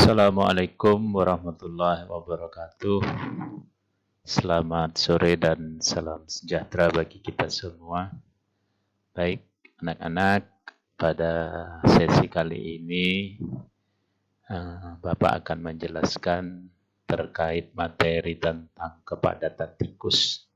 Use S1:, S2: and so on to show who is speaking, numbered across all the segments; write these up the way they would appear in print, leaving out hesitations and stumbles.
S1: Assalamualaikum warahmatullahi wabarakatuh. Selamat sore dan salam sejahtera bagi kita semua. Baik, anak-anak, pada sesi kali ini Bapak akan menjelaskan terkait materi tentang kepadatan tikus.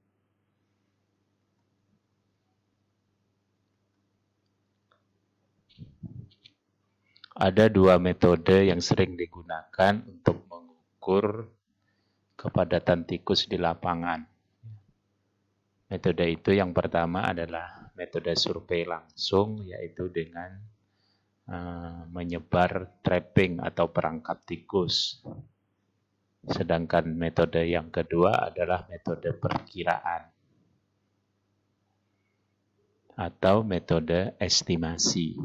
S1: Ada dua metode yang sering digunakan untuk mengukur kepadatan tikus di lapangan. Metode itu yang pertama adalah metode survei langsung, yaitu dengan menyebar trapping atau perangkap tikus. Sedangkan metode yang kedua adalah metode perkiraan atau metode estimasi.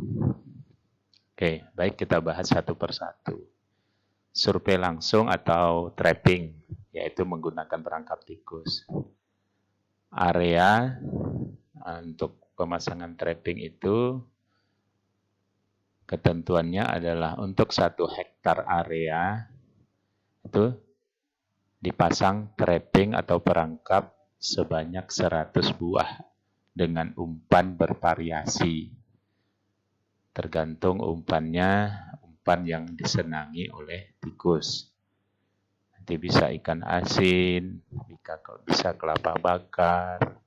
S1: Oke, baik, kita bahas satu persatu. Survei langsung atau trapping, yaitu menggunakan perangkap tikus. Area untuk pemasangan trapping itu ketentuannya adalah untuk 1 hektar area itu dipasang trapping atau perangkap sebanyak 100 buah dengan umpan bervariasi. Tergantung umpannya, umpan yang disenangi oleh tikus. Nanti bisa ikan asin, bisa kelapa bakar,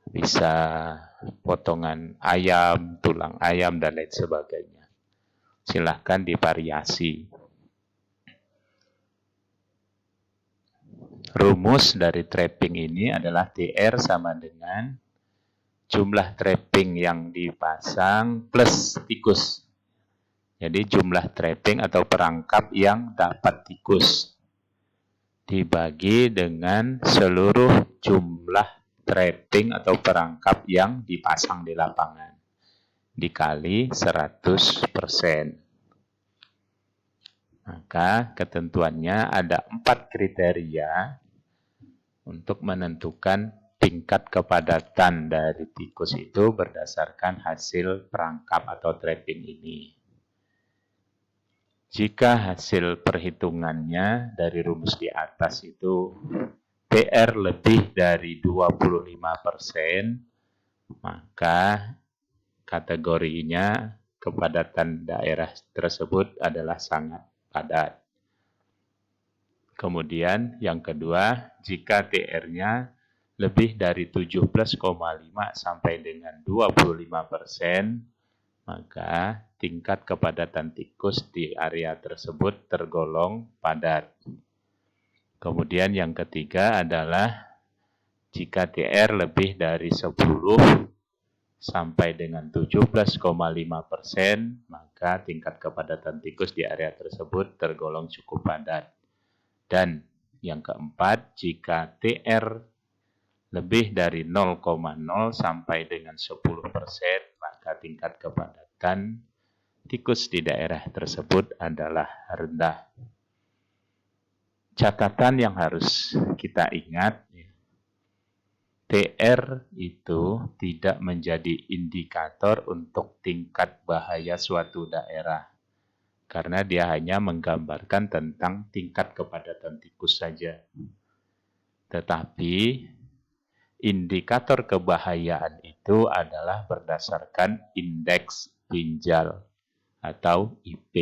S1: bisa potongan ayam, tulang ayam, dan lain sebagainya. Silahkan divariasi. Rumus dari trapping ini adalah TR sama dengan jumlah trapping yang dipasang plus tikus. Jadi jumlah trapping atau perangkap yang dapat tikus dibagi dengan seluruh jumlah trapping atau perangkap yang dipasang di lapangan dikali 100%. Maka ketentuannya ada 4 kriteria untuk menentukan tingkat kepadatan dari tikus itu berdasarkan hasil perangkap atau trapping ini. Jika hasil perhitungannya dari rumus di atas itu PR lebih dari 25%, maka kategorinya kepadatan daerah tersebut adalah sangat padat. Kemudian yang kedua, jika TR-nya lebih dari 17,5 sampai dengan 25%, maka tingkat kepadatan tikus di area tersebut tergolong padat. Kemudian yang ketiga adalah jika TR lebih dari 10 sampai dengan 17,5%, maka tingkat kepadatan tikus di area tersebut tergolong cukup padat. Dan yang keempat, jika TR lebih dari 0,0 sampai dengan 10%, maka tingkat kepadatan tikus di daerah tersebut adalah rendah. Catatan yang harus kita ingat, TR itu tidak menjadi indikator untuk tingkat bahaya suatu daerah, karena dia hanya menggambarkan tentang tingkat kepadatan tikus saja. Tetapi indikator kebahayaan itu adalah berdasarkan indeks pinjal atau IP.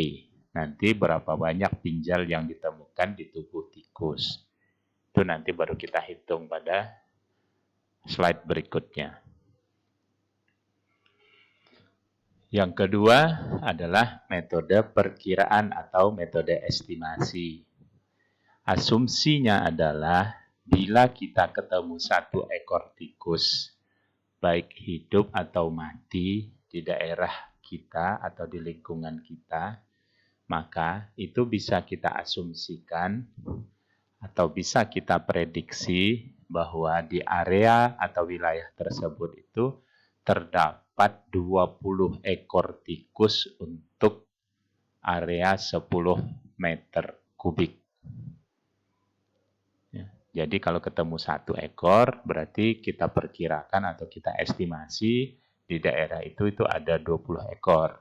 S1: Nanti berapa banyak pinjal yang ditemukan di tubuh tikus. Itu nanti baru kita hitung pada slide berikutnya. Yang kedua adalah metode perkiraan atau metode estimasi. Asumsinya adalah bila kita ketemu 1 ekor tikus, baik hidup atau mati di daerah kita atau di lingkungan kita, maka itu bisa kita asumsikan atau bisa kita prediksi bahwa di area atau wilayah tersebut itu terdapat 20 ekor tikus untuk area 10 meter kubik. Jadi kalau ketemu 1 ekor, berarti kita perkirakan atau kita estimasi di daerah itu ada 20 ekor.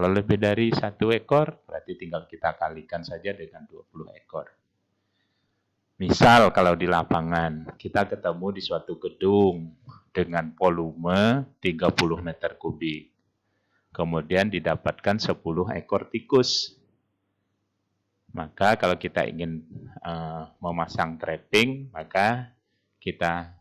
S1: Kalau lebih dari 1 ekor, berarti tinggal kita kalikan saja dengan 20 ekor. Misal kalau di lapangan, kita ketemu di suatu gedung dengan volume 30 meter kubik. Kemudian didapatkan 10 ekor tikus. Maka kalau kita ingin memasang trapping, maka kita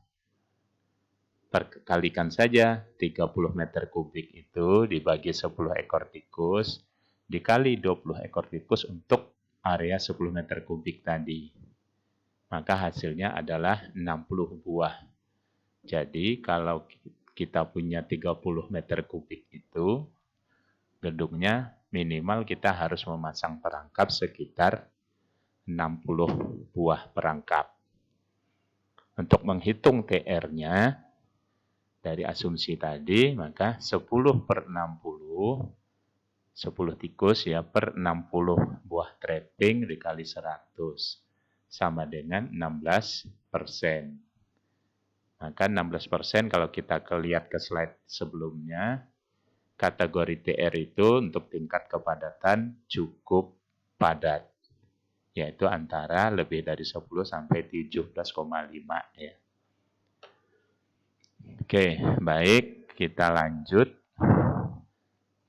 S1: perkalikan saja 30 meter kubik itu dibagi 10 ekor tikus, dikali 20 ekor tikus untuk area 10 meter kubik tadi. Maka hasilnya adalah 60 buah. Jadi kalau kita punya 30 meter kubik itu, gedungnya minimal kita harus memasang perangkap sekitar 60 buah perangkap. Untuk menghitung TR-nya, dari asumsi tadi, maka 10 per 60, 10 tikus ya per 60 buah trapping dikali 100, sama dengan 16%. Maka 16% kalau kita lihat ke slide sebelumnya, kategori TR itu untuk tingkat kepadatan cukup padat, yaitu antara lebih dari 10 sampai 17,5 ya. Oke, baik, kita lanjut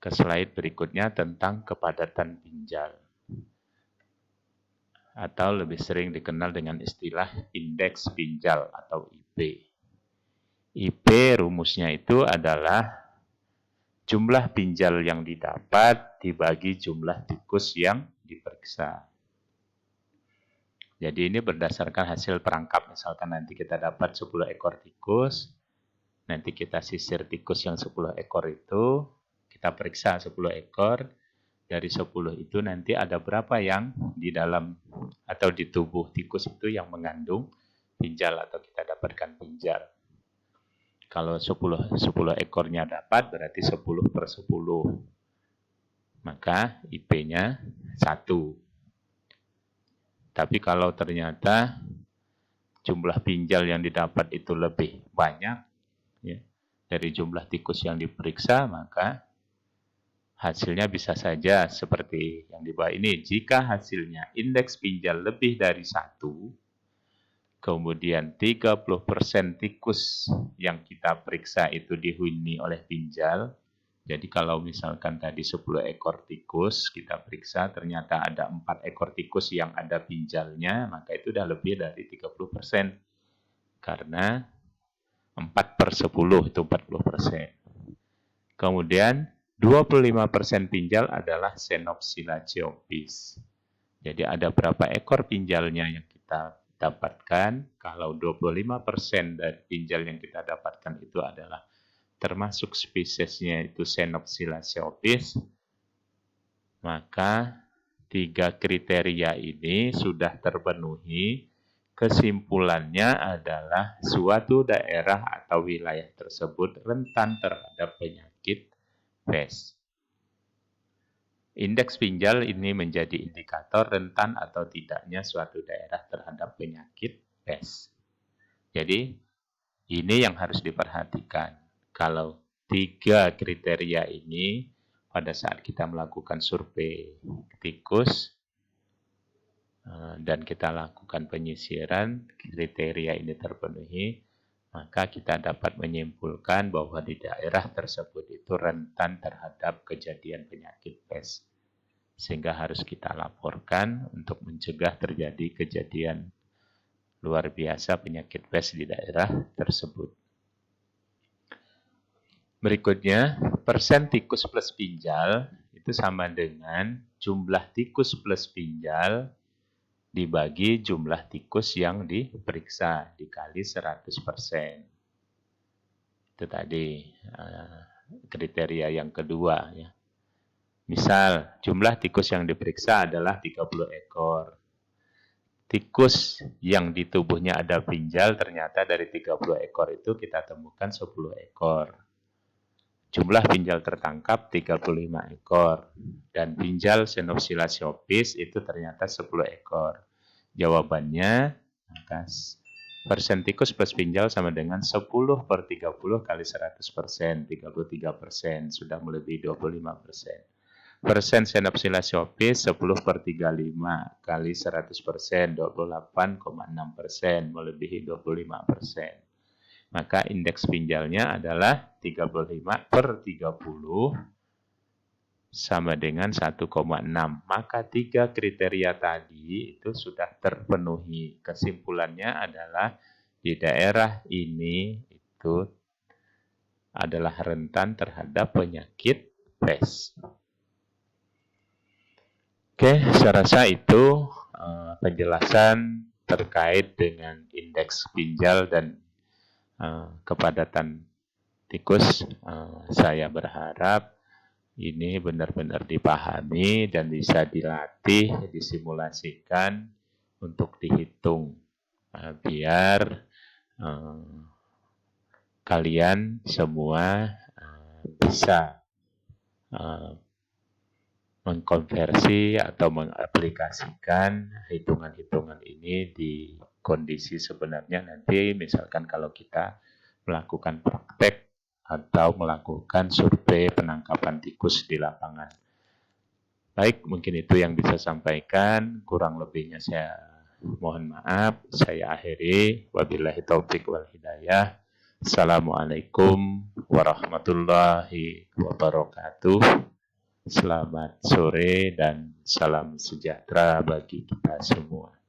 S1: ke slide berikutnya tentang kepadatan pinjal. Atau lebih sering dikenal dengan istilah indeks pinjal atau IP. IP rumusnya itu adalah jumlah pinjal yang didapat dibagi jumlah tikus yang diperiksa. Jadi ini berdasarkan hasil perangkap. Misalkan nanti kita dapat 10 ekor tikus, nanti kita sisir tikus yang 10 ekor itu, kita periksa 10 ekor, dari 10 itu nanti ada berapa yang di dalam atau di tubuh tikus itu yang mengandung pinjal atau kita dapatkan pinjal. Kalau 10 ekornya dapat berarti 10 per 10. Maka IP-nya 1. Tapi kalau ternyata jumlah pinjal yang didapat itu lebih banyak, ya, dari jumlah tikus yang diperiksa, maka hasilnya bisa saja seperti yang di bawah ini. Jika hasilnya indeks pinjal lebih dari 1, kemudian 30% tikus yang kita periksa itu dihuni oleh pinjal. Jadi kalau misalkan tadi 10 ekor tikus kita periksa, ternyata ada 4 ekor tikus yang ada pinjalnya, maka itu sudah lebih dari 30%. Karena 4 per 10 itu 40%. Kemudian 25% pinjal adalah Xenopsila geopis. Jadi ada berapa ekor pinjalnya yang kita dapatkan. Kalau 25% dari pinjal yang kita dapatkan itu adalah termasuk spesiesnya itu Xenopsila geopis, maka 3 kriteria ini sudah terpenuhi. Kesimpulannya adalah suatu daerah atau wilayah tersebut rentan terhadap penyakit pes. Indeks pinjal ini menjadi indikator rentan atau tidaknya suatu daerah terhadap penyakit pes. Jadi, ini yang harus diperhatikan. Kalau 3 kriteria ini pada saat kita melakukan survei tikus dan kita lakukan penyisiran, kriteria ini terpenuhi, maka kita dapat menyimpulkan bahwa di daerah tersebut itu rentan terhadap kejadian penyakit pes. Sehingga harus kita laporkan untuk mencegah terjadi kejadian luar biasa penyakit pes di daerah tersebut. Berikutnya, persen tikus plus pinjal itu sama dengan jumlah tikus plus pinjal dibagi jumlah tikus yang diperiksa dikali 100%. Itu tadi kriteria yang kedua ya. Misal, jumlah tikus yang diperiksa adalah 30 ekor. Tikus yang di tubuhnya ada pinjal ternyata dari 30 ekor itu kita temukan 10 ekor. Jumlah pinjal tertangkap 35 ekor. Dan pinjal Xenopsila geopis itu ternyata 10 ekor. Jawabannya, maka persen tikus plus pinjal sama dengan 10 per 30 kali 100%, 33%, sudah melebihi 25%. Persen Xenopsilas Shopeis 10/35 kali 100%, 28,6%, melebihi 25%. Maka indeks pinjalnya adalah 35/30 sama dengan 1,6. Maka 3 kriteria tadi itu sudah terpenuhi. Kesimpulannya adalah di daerah ini itu adalah rentan terhadap penyakit pes. Oke, saya rasa itu penjelasan terkait dengan indeks pinjal dan kepadatan tikus. Saya berharap ini benar-benar dipahami dan bisa dilatih, disimulasikan untuk dihitung biar kalian semua bisa mengkonversi atau mengaplikasikan hitungan-hitungan ini di kondisi sebenarnya nanti, misalkan kalau kita melakukan praktek atau melakukan survei penangkapan tikus di lapangan. Baik, mungkin itu yang bisa sampaikan, kurang lebihnya saya mohon maaf, saya akhiri. Wabillahi taufik wal hidayah. Assalamualaikum warahmatullahi wabarakatuh. Selamat sore dan salam sejahtera bagi kita semua.